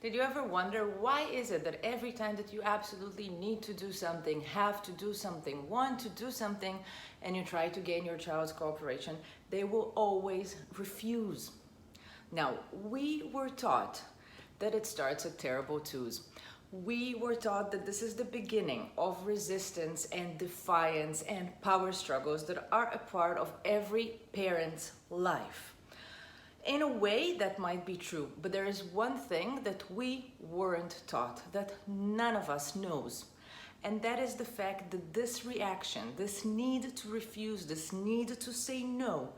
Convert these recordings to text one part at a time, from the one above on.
Did you ever wonder why is it that every time that you absolutely need to do something, have to do something, want to do something, and you try to gain your child's cooperation, they will always refuse? Now, we were taught that it starts at terrible twos. We were taught that this is the beginning of resistance and defiance and power struggles that are a part of every parent's life. In a way, that might be true, but there is one thing that we weren't taught, that none of us knows. And that is the fact that this reaction, this need to refuse, this need to say no,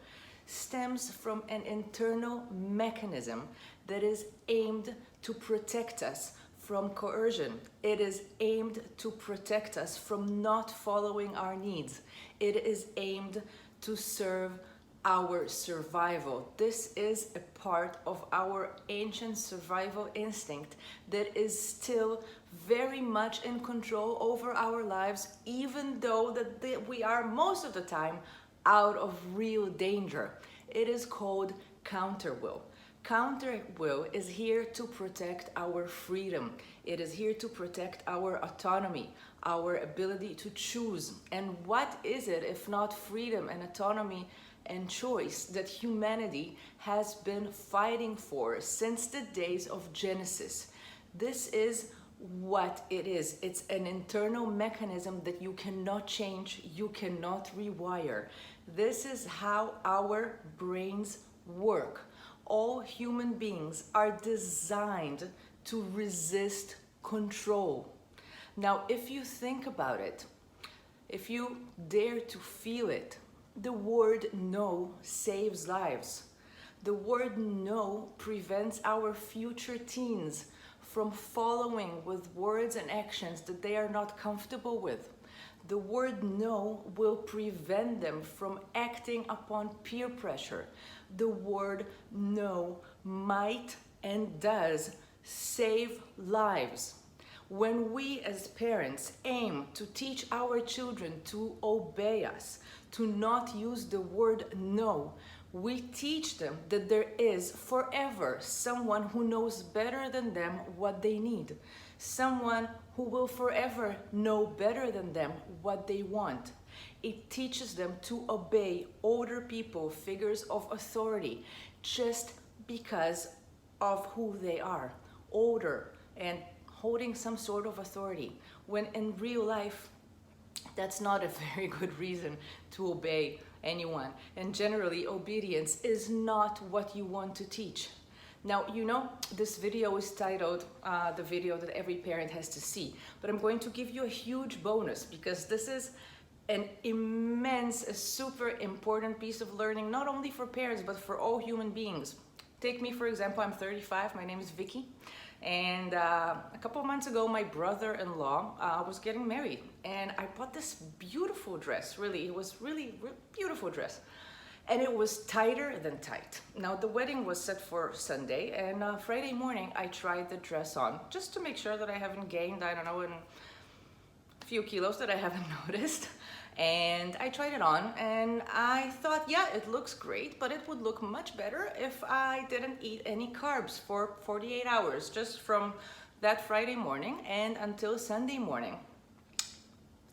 stems from an internal mechanism that is aimed to protect us from coercion. It is aimed to protect us from not following our needs. It is aimed to serve our survival. This is a part of our ancient survival instinct that is still very much in control over our lives, even though we are most of the time out of real danger. It is called counterwill. Counterwill is here to protect our freedom. It is here to protect our autonomy, our ability to choose. And what is it if not freedom and autonomy and choice that humanity has been fighting for since the days of Genesis? This is what it is. It's an internal mechanism that you cannot change, you cannot rewire. This is how our brains work. All human beings are designed to resist control. Now, if you think about it, if you dare to feel it, the word no saves lives. The word no prevents our future teens from following with words and actions that they are not comfortable with. The word no will prevent them from acting upon peer pressure. The word no might and does save lives. When we as parents aim to teach our children to obey us, to not use the word no, we teach them that there is forever someone who knows better than them what they need, someone who will forever know better than them what they want. It teaches them to obey older people, figures of authority, just because of who they are, older and holding some sort of authority, when in real life, that's not a very good reason to obey anyone. And generally, obedience is not what you want to teach. Now, you know, this video is titled the video that every parent has to see, but I'm going to give you a huge bonus because this is an immense, a super important piece of learning, not only for parents, but for all human beings. Take me, for example, I'm 35, my name is Vicky. And a couple of months ago, my brother-in-law was getting married, and I bought this beautiful dress. Really, it was really beautiful dress, and it was tighter than tight. Now, the wedding was set for Sunday, and Friday morning, I tried the dress on just to make sure that I haven't gained, I don't know, a few kilos that I haven't noticed. And I tried it on, and I thought, yeah, it looks great, but it would look much better if I didn't eat any carbs for 48 hours, just from that Friday morning and until Sunday morning.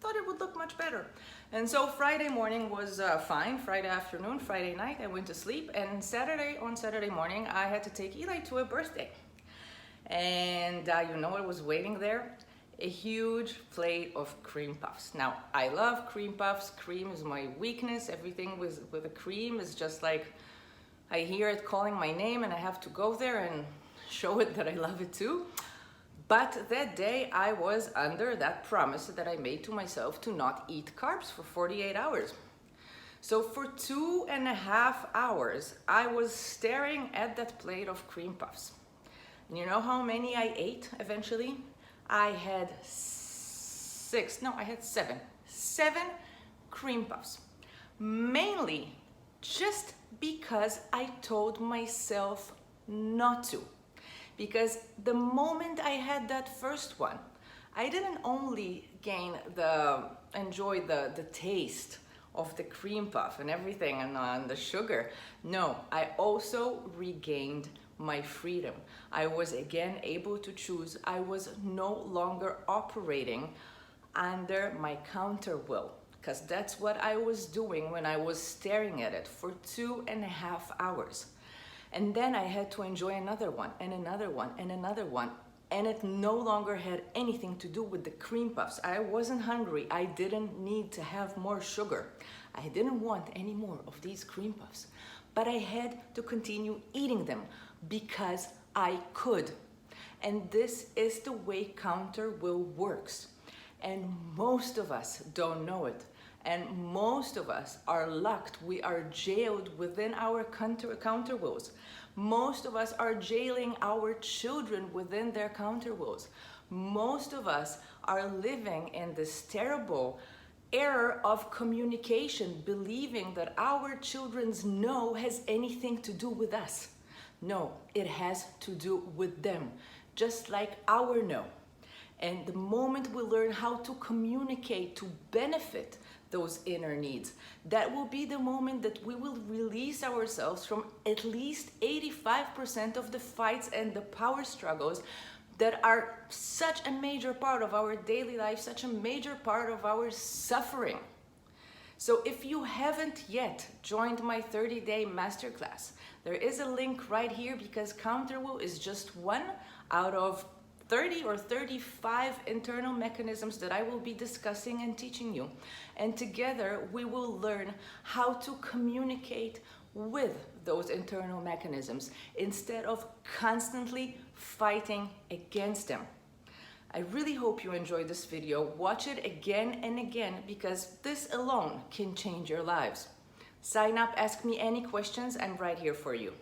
Thought it would look much better. And so Friday morning was fine. Friday afternoon, Friday night, I went to sleep, and on Saturday morning, I had to take Eli to a birthday. And you know what was waiting there? A huge plate of cream puffs. Now, I love cream puffs. Cream is my weakness. Everything with a cream is just like, I hear it calling my name and I have to go there and show it that I love it too. But that day I was under that promise that I made to myself to not eat carbs for 48 hours. So for 2.5 hours, I was staring at that plate of cream puffs. And you know how many I ate eventually? I had seven cream puffs, mainly just because I told myself not to. Because the moment I had that first one, I didn't only enjoy the taste of the cream puff and everything and the sugar. No, I also regained my freedom. I was again able to choose. I was no longer operating under my counter will, because that's what I was doing when I was staring at it for 2.5 hours. And then I had to enjoy another one and another one and another one. And it no longer had anything to do with the cream puffs. I wasn't hungry. I didn't need to have more sugar. I didn't want any more of these cream puffs. But I had to continue eating them because I could. And this is the way counter will works. And most of us don't know it. And most of us are locked. We are jailed within our counter wills. Most of us are jailing our children within their counter wills. Most of us are living in this terrible error of communication, believing that our children's no has anything to do with us. No, it has to do with them, just like our no. And the moment we learn how to communicate to benefit those inner needs, that will be the moment that we will release ourselves from at least 85% of the fights and the power struggles that are such a major part of our daily life, such a major part of our suffering. So if you haven't yet joined my 30-day masterclass, there is a link right here, because counter will is just one out of 30 or 35 internal mechanisms that I will be discussing and teaching you. And together we will learn how to communicate with those internal mechanisms instead of constantly fighting against them. I really hope you enjoyed this video. Watch it again and again, because this alone can change your lives. Sign up, ask me any questions. I'm right here for you.